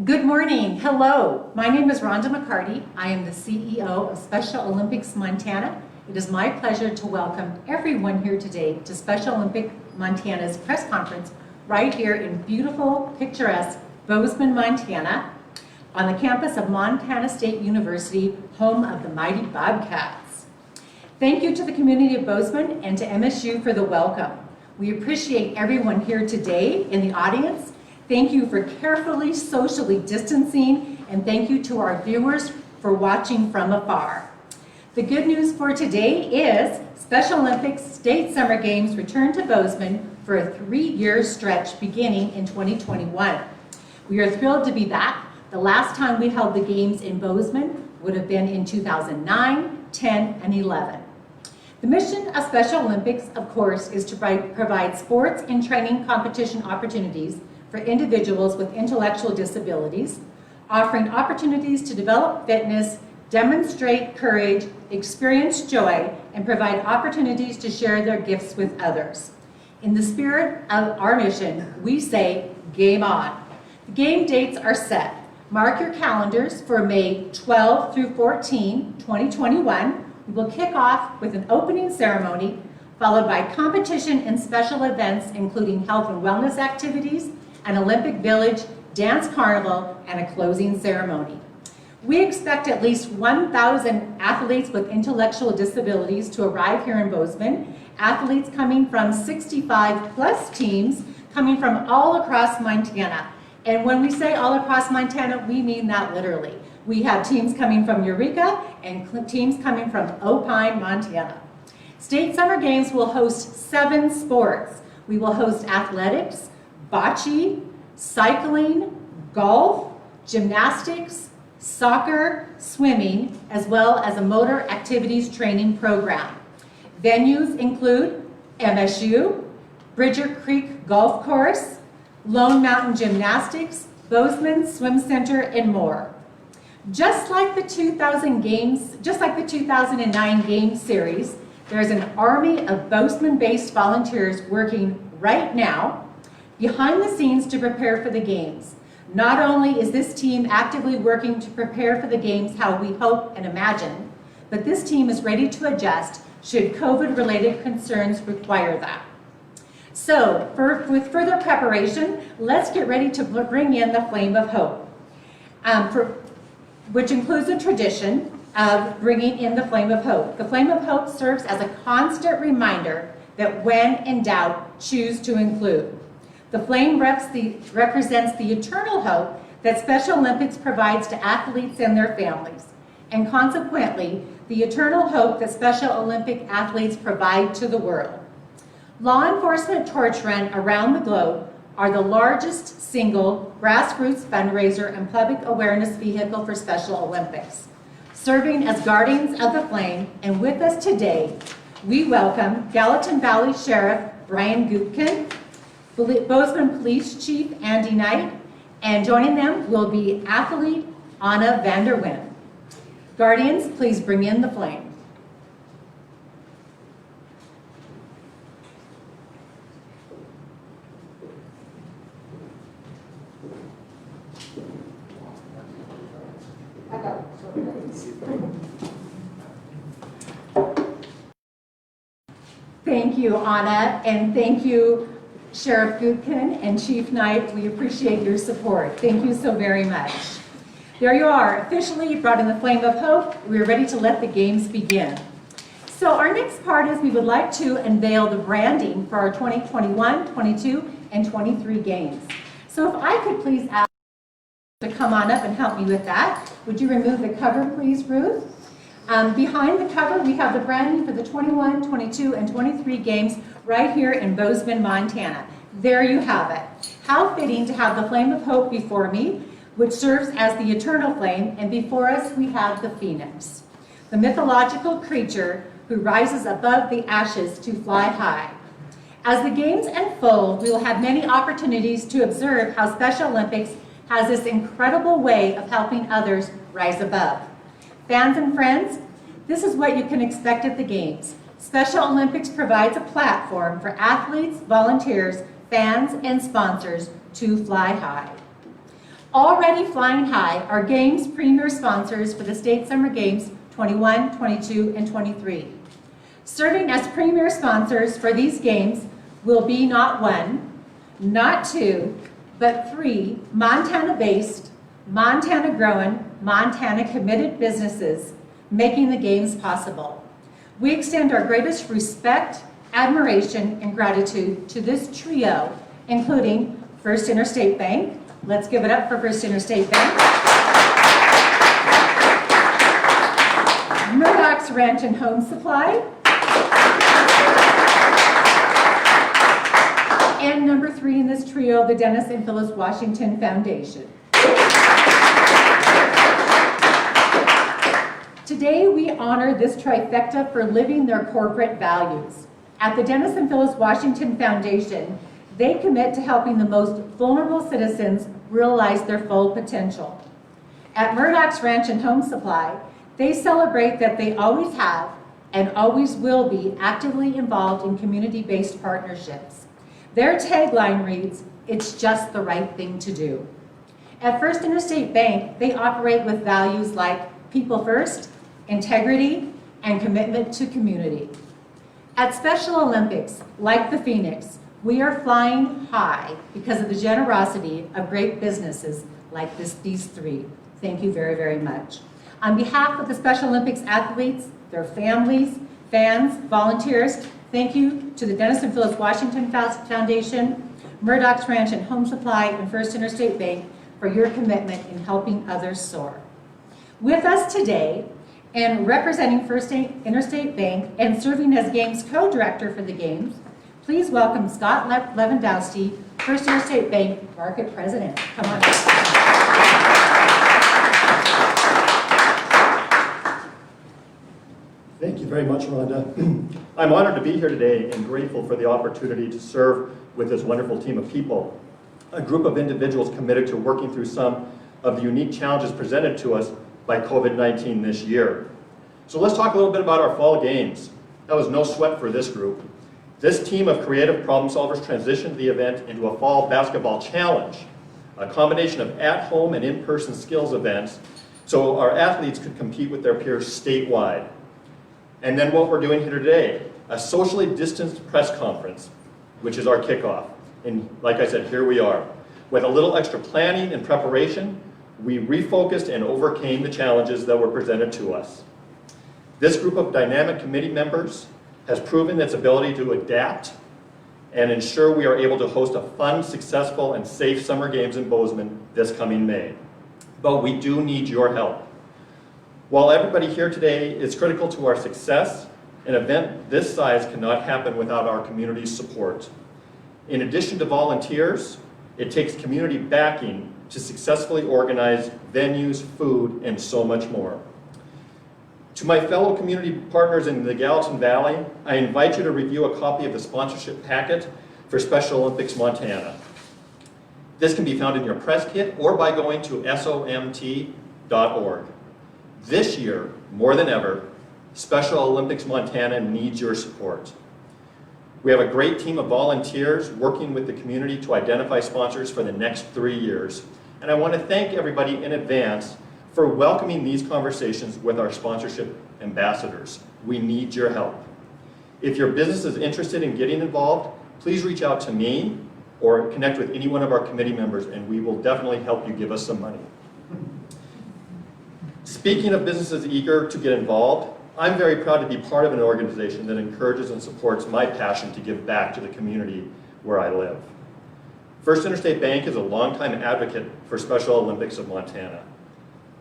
Good morning. Hello. My name is Rhonda McCarty. I am the CEO of Special Olympics Montana. It is my pleasure to welcome everyone here today to Special Olympic Montana's press conference right here in beautiful, picturesque Bozeman, Montana, on the campus of Montana State University, home of the mighty Bobcats. Thank you to the community of Bozeman and to MSU for the welcome. We appreciate everyone here today in the audience. Thank you for carefully socially distancing, and thank you to our viewers for watching from afar. The good news for today is Special Olympics State Summer Games return to Bozeman for a 3-year stretch beginning in 2021. We are thrilled to be back. The last time we held the games in Bozeman would have been in 2009, 10, and 11. The mission of Special Olympics, of course, is to provide sports and training competition opportunities for individuals with intellectual disabilities, offering opportunities to develop fitness, demonstrate courage, experience joy, and provide opportunities to share their gifts with others. In the spirit of our mission, we say, game on. The game dates are set. Mark your calendars for May 12 through 14, 2021. We will kick off with an opening ceremony, followed by competition and special events, including health and wellness activities, an Olympic Village, dance carnival, and a closing ceremony. We expect at least 1,000 athletes with intellectual disabilities to arrive here in Bozeman, athletes coming from 65 plus teams coming from all across Montana. And when we say all across Montana, we mean that literally. We have teams coming from Eureka and teams coming from Opine, Montana. State Summer Games will host 7 sports. We will host athletics, bocce, cycling, golf, gymnastics, soccer, swimming, as well as a motor activities training program. Venues include MSU, Bridger Creek Golf Course, Lone Mountain Gymnastics, Bozeman Swim Center, and more. Just like the 2009 Games Series, there's an army of Bozeman-based volunteers working right now behind the scenes to prepare for the Games. Not only is this team actively working to prepare for the Games how we hope and imagine, but this team is ready to adjust should COVID-related concerns require that. So, with further preparation, let's get ready to bring in the Flame of Hope, which includes a tradition of bringing in the Flame of Hope. The Flame of Hope serves as a constant reminder that when in doubt, choose to include. The flame represents the eternal hope that Special Olympics provides to athletes and their families, and consequently, the eternal hope that Special Olympic athletes provide to the world. Law enforcement torch run around the globe are the largest single grassroots fundraiser and public awareness vehicle for Special Olympics. Serving as guardians of the flame, and with us today, we welcome Gallatin Valley Sheriff Brian Gutkin, Bozeman Police Chief Andy Knight, and joining them will be athlete Anna Vanderwyn. Guardians, please bring in the flame. Thank you, Anna, and thank you, Sheriff Gutkin and Chief Knight. We appreciate your support. Thank you so very much. There you are, officially brought in the Flame of Hope. We are ready to let the games begin. So our next part is we would like to unveil the branding for our 2021, 22, and 23 games. So if I could please ask to come on up and help me with that. Would you remove the cover, please, Ruth? Behind the cover, we have the branding for the 21, 22, and 23 games right here in Bozeman, Montana. There you have it. How fitting to have the Flame of Hope before me, which serves as the eternal flame, and before us we have the phoenix, the mythological creature who rises above the ashes to fly high. As the games unfold, we will have many opportunities to observe how Special Olympics has this incredible way of helping others rise above. Fans and friends, this is what you can expect at the Games. Special Olympics provides a platform for athletes, volunteers, fans, and sponsors to fly high. Already flying high are Games' premier sponsors for the State Summer Games 21, 22, and 23. Serving as premier sponsors for these games will be not one, not two, but three Montana-based, Montana-grown, Montana-committed businesses making the games possible. We extend our greatest respect, admiration, and gratitude to this trio, including First Interstate Bank. Let's give it up for First Interstate Bank. Murdoch's Ranch and Home Supply. And number 3 in this trio, the Dennis and Phyllis Washington Foundation. Today, we honor this trifecta for living their corporate values. At the Dennis and Phyllis Washington Foundation, they commit to helping the most vulnerable citizens realize their full potential. At Murdoch's Ranch and Home Supply, they celebrate that they always have and always will be actively involved in community-based partnerships. Their tagline reads, "It's just the right thing to do." At First Interstate Bank, they operate with values like people first, integrity, and commitment to community. At Special Olympics, like the Phoenix, we are flying high because of the generosity of great businesses like these three. Thank you very, very much. On behalf of the Special Olympics athletes, their families, fans, volunteers, thank you to the Dennis and Phyllis Washington Foundation, Murdoch's Ranch and Home Supply, and First Interstate Bank for your commitment in helping others soar. With us today, and representing First Interstate Bank and serving as Games co-director for the Games, please welcome Scott Lewandowski, First Interstate Bank Market President. Come on. Thank you very much, Rhonda. I'm honored to be here today and grateful for the opportunity to serve with this wonderful team of people, a group of individuals committed to working through some of the unique challenges presented to us by COVID-19 this year. So let's talk a little bit about our fall games. That was no sweat for this group. This team of creative problem solvers transitioned the event into a fall basketball challenge, a combination of at-home and in-person skills events so our athletes could compete with their peers statewide. And then what we're doing here today, a socially distanced press conference, which is our kickoff. And like I said, here we are. With a little extra planning and preparation, we refocused and overcame the challenges that were presented to us. This group of dynamic committee members has proven its ability to adapt and ensure we are able to host a fun, successful, and safe summer games in Bozeman this coming May. But we do need your help. While everybody here today is critical to our success, an event this size cannot happen without our community's support. In addition to volunteers, it takes community backing to successfully organize venues, food, and so much more. To my fellow community partners in the Gallatin Valley, I invite you to review a copy of the sponsorship packet for Special Olympics Montana. This can be found in your press kit or by going to somt.org. This year, more than ever, Special Olympics Montana needs your support. We have a great team of volunteers working with the community to identify sponsors for the next 3 years. And I want to thank everybody in advance for welcoming these conversations with our sponsorship ambassadors. We need your help. If your business is interested in getting involved, please reach out to me or connect with any one of our committee members and we will definitely help you give us some money. Speaking of businesses eager to get involved, I'm very proud to be part of an organization that encourages and supports my passion to give back to the community where I live. First Interstate Bank is a longtime advocate for Special Olympics of Montana.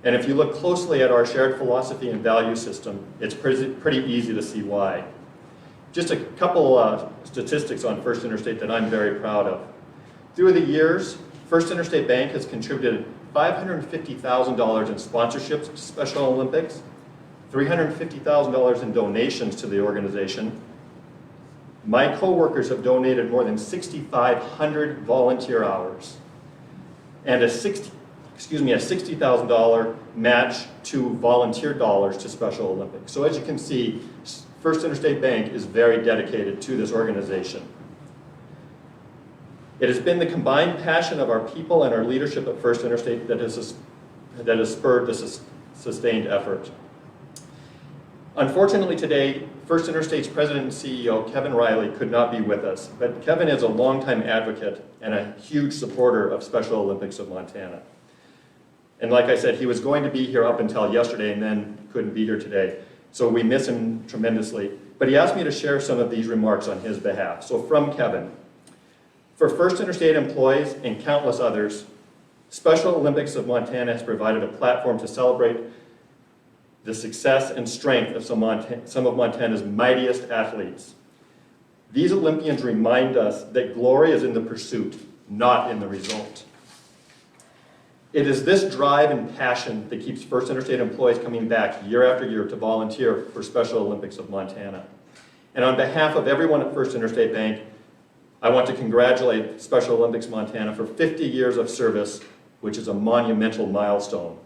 And if you look closely at our shared philosophy and value system, it's pretty easy to see why. Just a couple statistics on First Interstate that I'm very proud of. Through the years, First Interstate Bank has contributed $550,000 in sponsorships to Special Olympics, $350,000 in donations to the organization. My coworkers have donated more than 6,500 volunteer hours and a $60,000 match to volunteer dollars to Special Olympics. So as you can see, First Interstate Bank is very dedicated to this organization. It has been the combined passion of our people and our leadership at First Interstate that has spurred this sustained effort. Unfortunately today, First Interstate's President and CEO, Kevin Riley, could not be with us, but Kevin is a longtime advocate and a huge supporter of Special Olympics of Montana. And like I said, he was going to be here up until yesterday and then couldn't be here today. So we miss him tremendously. But he asked me to share some of these remarks on his behalf. So from Kevin, for First Interstate employees and countless others, Special Olympics of Montana has provided a platform to celebrate the success and strength of some of Montana's mightiest athletes. These Olympians remind us that glory is in the pursuit, not in the result. It is this drive and passion that keeps First Interstate employees coming back year after year to volunteer for Special Olympics of Montana. And on behalf of everyone at First Interstate Bank, I want to congratulate Special Olympics Montana for 50 years of service, which is a monumental milestone.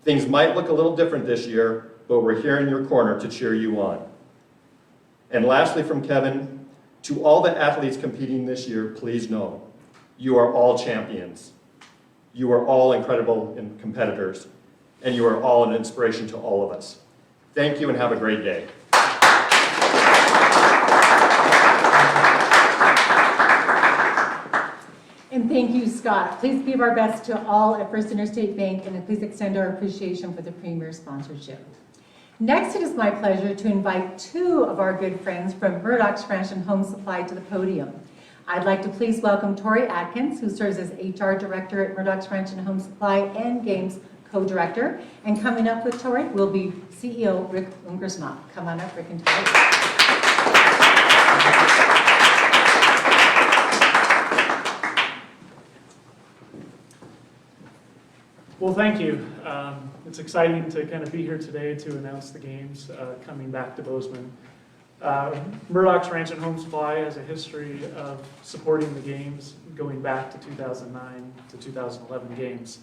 Things might look a little different this year, but we're here in your corner to cheer you on. And lastly from Kevin, to all the athletes competing this year, please know, you are all champions. You are all incredible competitors, and you are all an inspiration to all of us. Thank you and have a great day. And thank you, Scott. Please give our best to all at First Interstate Bank, and please extend our appreciation for the Premier sponsorship. Next, it is my pleasure to invite two of our good friends from Murdoch's Ranch and Home Supply to the podium. I'd like to please welcome Tori Atkins, who serves as HR Director at Murdoch's Ranch and Home Supply and Games Co-Director. And coming up with Tori will be CEO Rick Ungersma. Come on up, Rick and Tori. Well, thank you. It's exciting to kind of be here today to announce the games coming back to Bozeman. Murdoch's Ranch and Home Supply has a history of supporting the games going back to 2009 to 2011 games.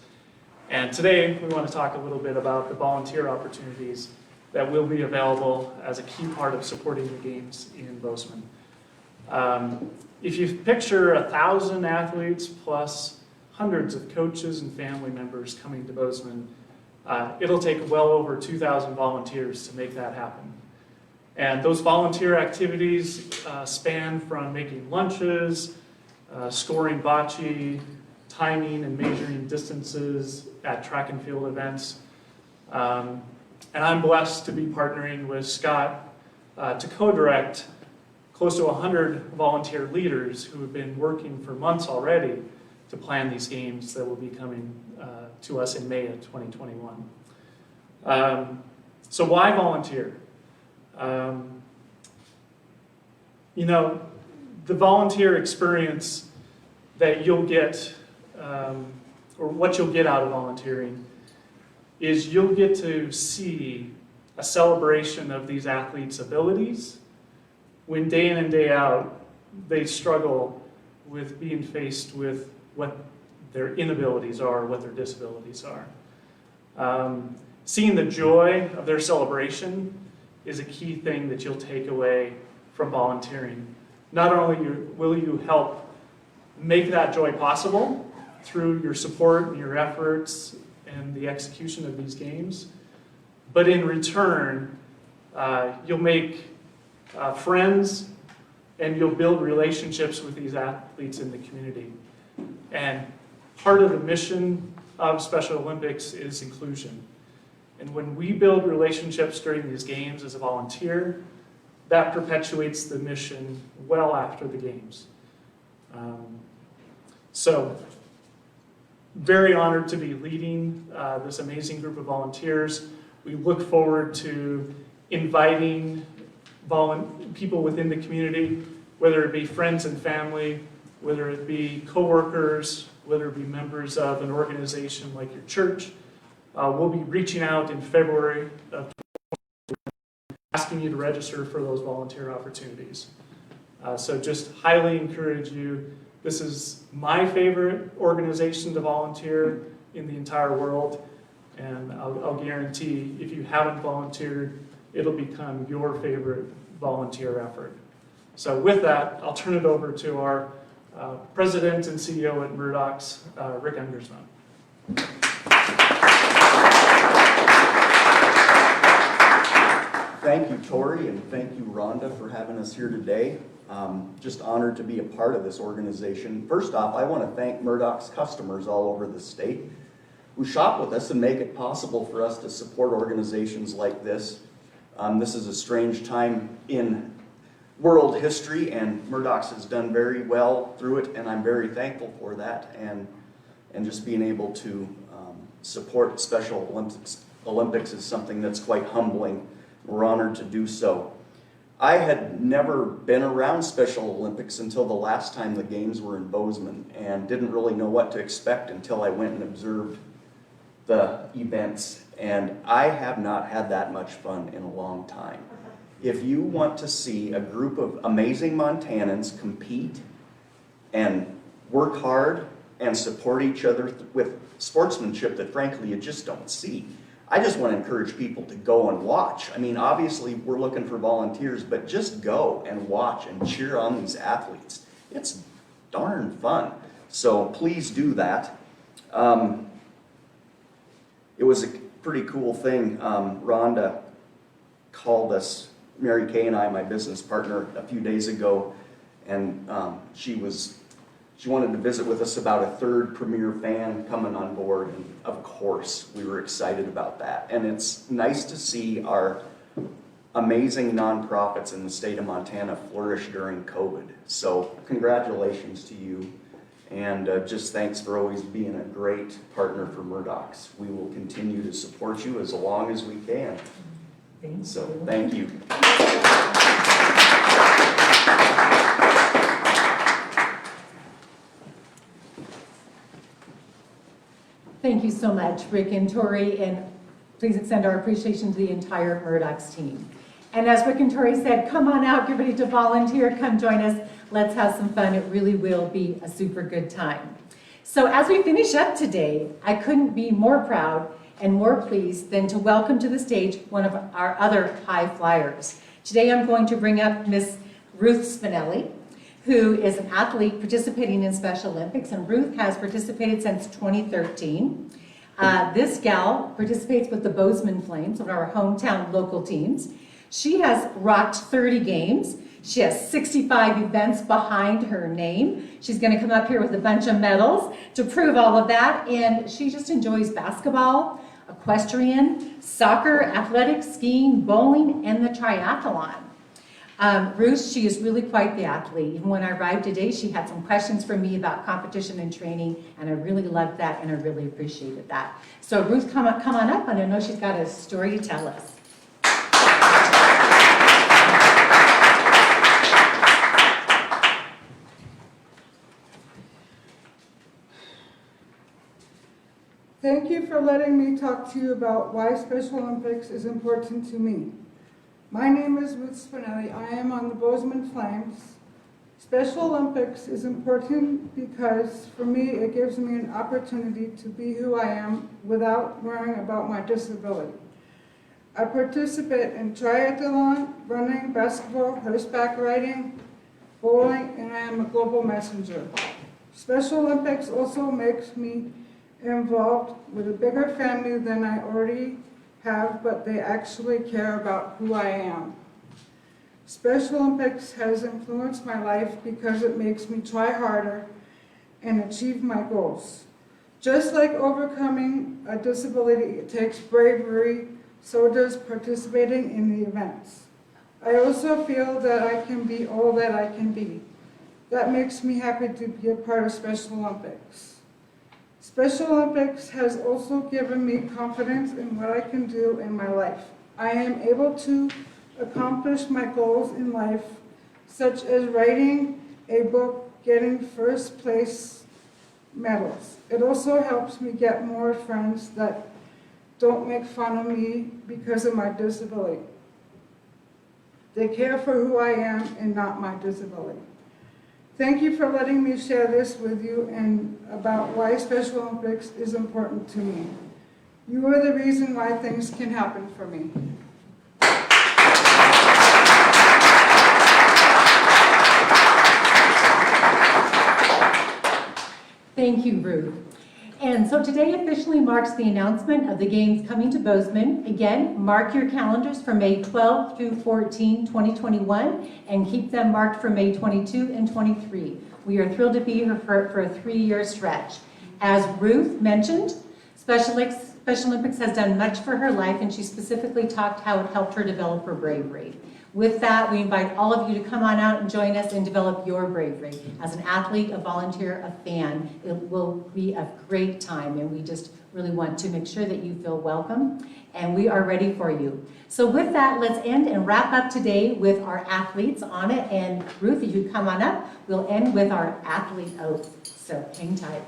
And today we want to talk a little bit about the volunteer opportunities that will be available as a key part of supporting the games in Bozeman. If you picture 1,000 athletes plus hundreds of coaches and family members coming to Bozeman, it'll take well over 2,000 volunteers to make that happen. And those volunteer activities span from making lunches, scoring bocce, timing and measuring distances at track and field events. And I'm blessed to be partnering with Scott to co-direct close to 100 volunteer leaders who have been working for months already to plan these games that will be coming to us in May of 2021. So why volunteer? You know, the volunteer experience that you'll get, or what you'll get out of volunteering, is you'll get to see a celebration of these athletes' abilities when day in and day out they struggle with being faced with what their inabilities are, what their disabilities are. Seeing the joy of their celebration is a key thing that you'll take away from volunteering. Not only will you help make that joy possible through your support and your efforts and the execution of these games, but in return, you'll make friends and you'll build relationships with these athletes in the community. And part of the mission of Special Olympics is inclusion. And when we build relationships during these games as a volunteer, that perpetuates the mission well after the games. So, very honored to be leading this amazing group of volunteers. We look forward to inviting people within the community, whether it be friends and family, whether it be coworkers, whether it be members of an organization like your church. We'll be reaching out in February of asking you to register for those volunteer opportunities. So just highly encourage you. This is my favorite organization to volunteer in the entire world, and I'll guarantee if you haven't volunteered, it'll become your favorite volunteer effort. So with that, I'll turn it over to our President and CEO at Murdoch's, Rick Ungersman. Thank you, Tori, and thank you, Rhonda, for having us here today. Just honored to be a part of this organization. First off, I want to thank Murdoch's customers all over the state who shop with us and make it possible for us to support organizations like this. This is a strange time in world history, and Murdoch's has done very well through it, and I'm very thankful for that, and just being able to support Special Olympics is something that's quite humbling. We're honored to do so. I had never been around Special Olympics until the last time the games were in Bozeman, and didn't really know what to expect until I went and observed the events, and I have not had that much fun in a long time. If you want to see a group of amazing Montanans compete and work hard and support each other with sportsmanship that frankly you just don't see, I just want to encourage people to go and watch. I mean, obviously we're looking for volunteers, but just go and watch and cheer on these athletes. It's darn fun. So please do that. It was a pretty cool thing. Rhonda called us, Mary Kay and I, my business partner, a few days ago, and she wanted to visit with us about a third Premier fan coming on board, and of course we were excited about that. And it's nice to see our amazing nonprofits in the state of Montana flourish during COVID. So congratulations to you, and just thanks for always being a great partner for Murdoch's. We will continue to support you as long as we can. So thank you. Thank you so much, Rick and Tori, and please extend our appreciation to the entire Murdoch's team. And as Rick and Tori said, come on out, get ready to volunteer, come join us. Let's have some fun. It really will be a super good time. So as we finish up today, I couldn't be more proud and more pleased than to welcome to the stage one of our other high flyers. Today I'm going to bring up Miss Ruth Spinelli, who is an athlete participating in Special Olympics, and Ruth has participated since 2013. This gal participates with the Bozeman Flames, one of our hometown local teams. She has rocked 30 games. She has 65 events behind her name. She's gonna come up here with a bunch of medals to prove all of that, and she just enjoys basketball, equestrian, soccer, athletics, skiing, bowling, and the triathlon. Ruth, she is really quite the athlete. Even when I arrived today, she had some questions for me about competition and training, and I really loved that, and I really appreciated that. So Ruth, come on up, and I know she's got a story to tell us. Thank you for letting me talk to you about why Special Olympics is important to me. My name is Ruth Spinelli. I am on the Bozeman Flames. Special Olympics is important because for me it gives me an opportunity to be who I am without worrying about my disability. I participate in triathlon, running, basketball, horseback riding, bowling, and I am a global messenger. Special Olympics also makes me involved with a bigger family than I already have, but they actually care about who I am. Special Olympics has influenced my life because it makes me try harder and achieve my goals. Just like overcoming a disability, it takes bravery, so does participating in the events. I also feel that I can be all that I can be. That makes me happy to be a part of Special Olympics. Special Olympics has also given me confidence in what I can do in my life. I am able to accomplish my goals in life, such as writing a book, getting first place medals. It also helps me get more friends that don't make fun of me because of my disability. They care for who I am and not my disability. Thank you for letting me share this with you and about why Special Olympics is important to me. You are the reason why things can happen for me. Thank you, Ruth. And so today officially marks the announcement of the games coming to Bozeman. Again, mark your calendars for May 12 through 14, 2021, and keep them marked for May 22 and 23. We are thrilled to be here for a 3-year stretch. As Ruth mentioned, Special Olympics has done much for her life, and she specifically talked how it helped her develop her bravery. With that, we invite all of you to come on out and join us and develop your bravery. As an athlete, a volunteer, a fan, it will be a great time, and we just really want to make sure that you feel welcome, and we are ready for you. So with that, let's end and wrap up today with our athletes. Anna and Ruth, if you come on up, we'll end with our athlete oath. So hang tight.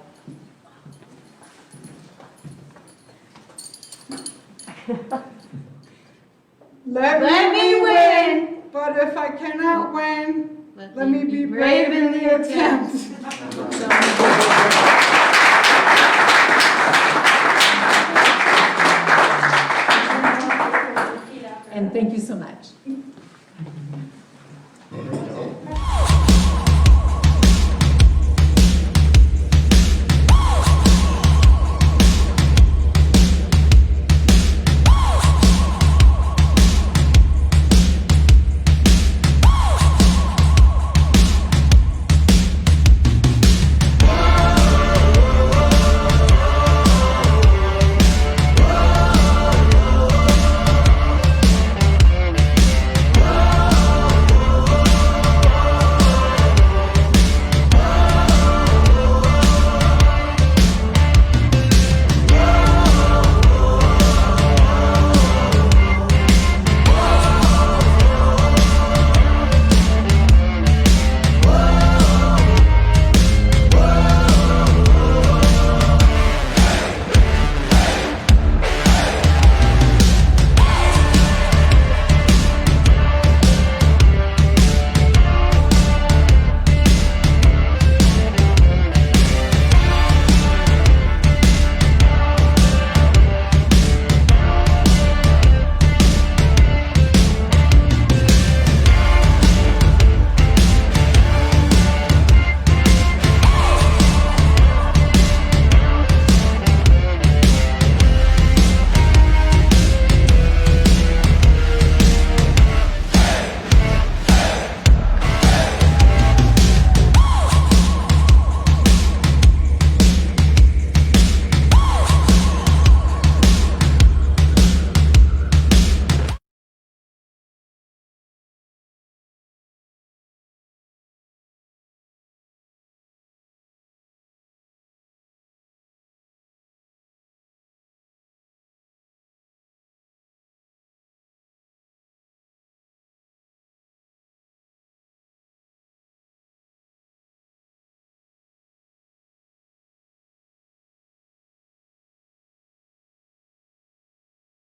Let me win, but if I cannot win, let me be brave in the attempt.